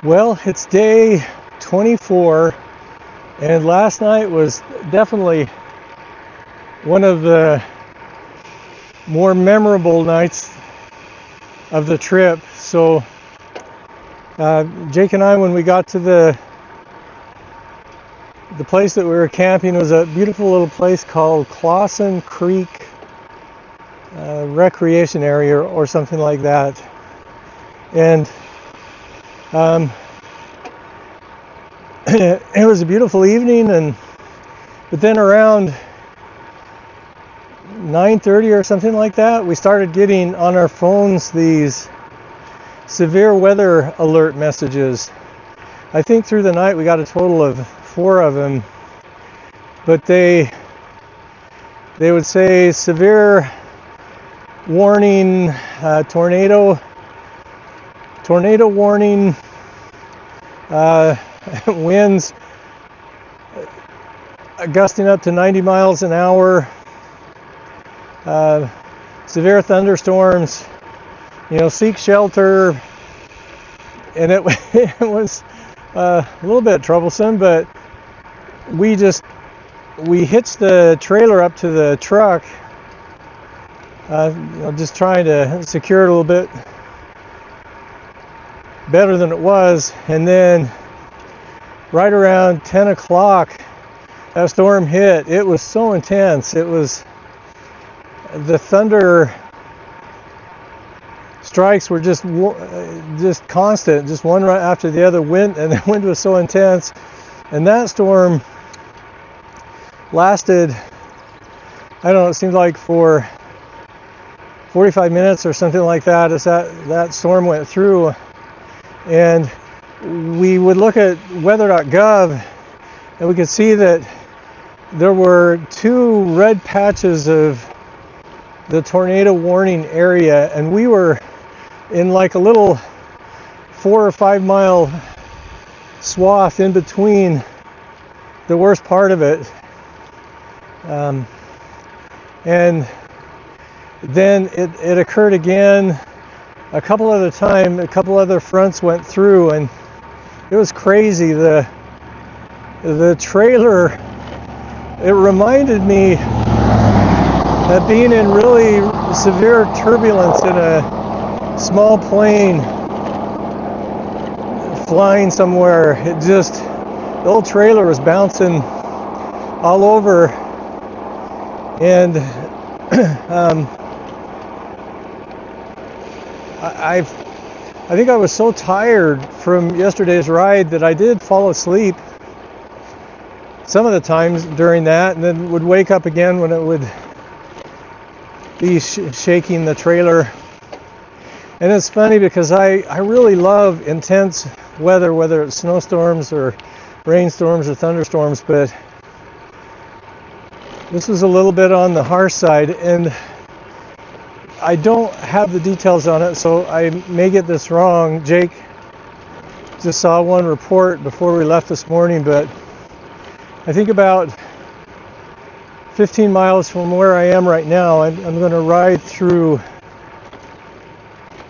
Well, it's day 24, and last night was definitely one of the more memorable nights of the trip. So Jake and I, when we got to the place that we were camping, was a beautiful little place called Clawson Creek Recreation Area or something like that. And it was a beautiful evening, but then around 9:30 or something like that, we started getting on our phones these severe weather alert messages. I think through the night we got a total of 4 of them, but they would say severe warning, tornado warning, winds gusting up to 90 miles an hour, severe thunderstorms, seek shelter. And it was a little bit troublesome, but we hitched the trailer up to the truck, just trying to secure it a little bit better than it was. And then right around 10 o'clock, that storm hit. It was so intense. It was, the thunder strikes were just constant, just one right after the other. And the wind was so intense. And that storm lasted, I don't know, it seemed like for 45 minutes or something like that as that storm went through. And we would look at weather.gov and we could see that there were 2 red patches of the tornado warning area, and we were in like a little 4 or 5 mile swath in between the worst part of it. And then it occurred again a couple other fronts went through, and it was crazy. The trailer, it reminded me of being in really severe turbulence in a small plane flying somewhere. The old trailer was bouncing all over, and I think I was so tired from yesterday's ride that I did fall asleep some of the times during that, and then would wake up again when it would be shaking the trailer. And it's funny because I really love intense weather, whether it's snowstorms or rainstorms or thunderstorms, but this was a little bit on the harsh side, and I don't have the details on it, so I may get this wrong. Jake just saw one report before we left this morning, but I think about 15 miles from where I am right now, I'm going to ride through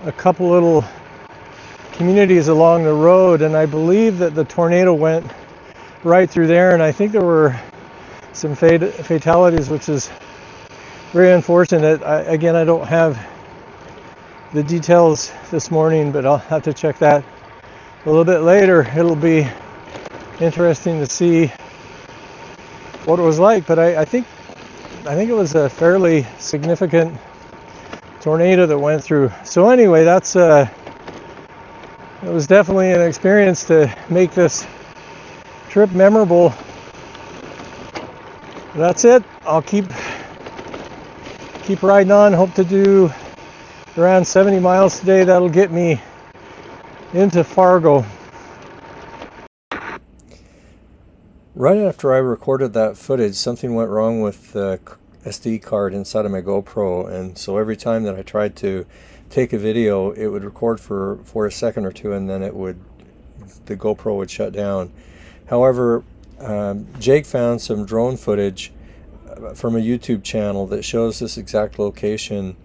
a couple little communities along the road, and I believe that the tornado went right through there, and I think there were some fatalities, which is very unfortunate. I don't have the details this morning, but I'll have to check that a little bit later. It'll be interesting to see what it was like, but I think it was a fairly significant tornado that went through. So anyway, it was definitely an experience to make this trip memorable. That's it. I'll keep riding on. Hope to do around 70 miles today. That'll get me into Fargo. Right after I recorded that footage, something went wrong with the SD card inside of my GoPro, and so every time that I tried to take a video, it would record for a second or two, and then the GoPro would shut down. However, Jake found some drone footage from a YouTube channel that shows this exact location,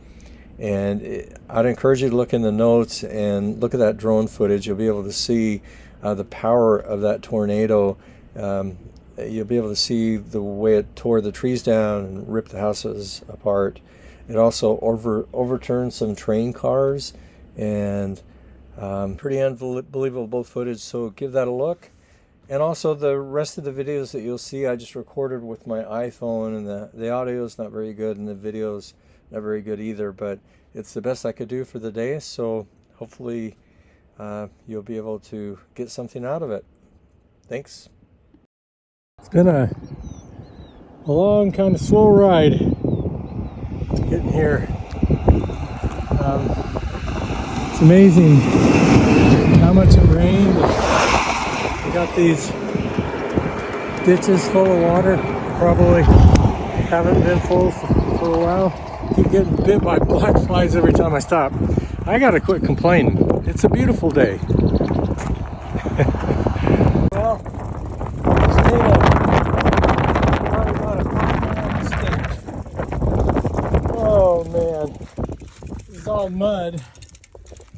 And I'd encourage you to look in the notes and look at that drone footage. You'll be able to see the power of that tornado. You'll be able to see the way it tore the trees down and ripped the houses apart. It also overturned some train cars, and pretty unbelievable footage, so give that a look. And also the rest of the videos that you'll see, I just recorded with my iPhone, and the audio is not very good and the video's not very good either, but it's the best I could do for the day, so hopefully you'll be able to get something out of it. Thanks. It's been a long, kind of slow ride getting here. It's amazing how much it rained. We got these ditches full of water. Probably haven't been full for a while. Keep getting bit by black flies every time I stop. I gotta quit complaining. It's a beautiful day. Well, stayed probably about a 5-mile stint. Oh man, it's all mud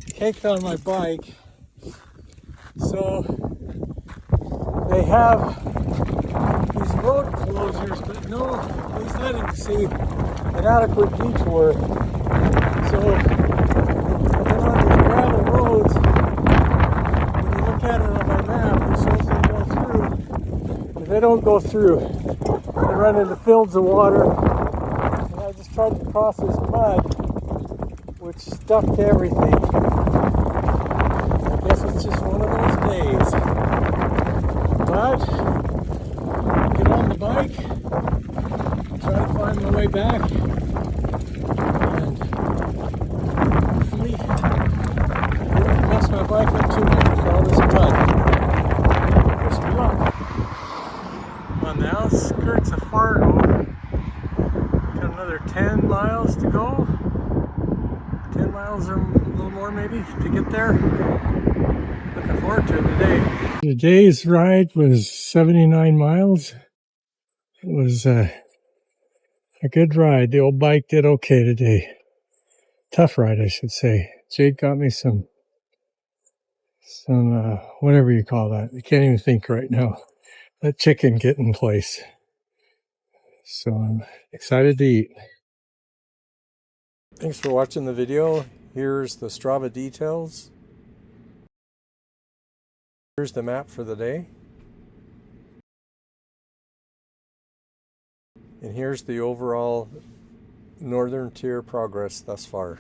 caked on my bike. So they have these road closures, but no, at least I didn't see an adequate detour. So then on these gravel roads, when you look at it on my map, it shows they go through. But they don't go through. They run into fields of water. And I just tried to cross this mud, which stuck to everything. I guess it's just one of those days. But get on the bike, try to find my way back, and hopefully I won't mess my bike up too much with all this mud. Wish me luck. On the outskirts of Fargo, got another 10 miles to go. 10 miles or a little more maybe to get there. Looking forward to it today. Today's ride was 79 miles. It was a good ride. The old bike did okay today. Tough ride, I should say. Jake got me some whatever you call that. I can't even think right now. Let chicken get in place. So I'm excited to eat. Thanks for watching the video. Here's the Strava details. Here's the map for the day. And here's the overall northern tier progress thus far.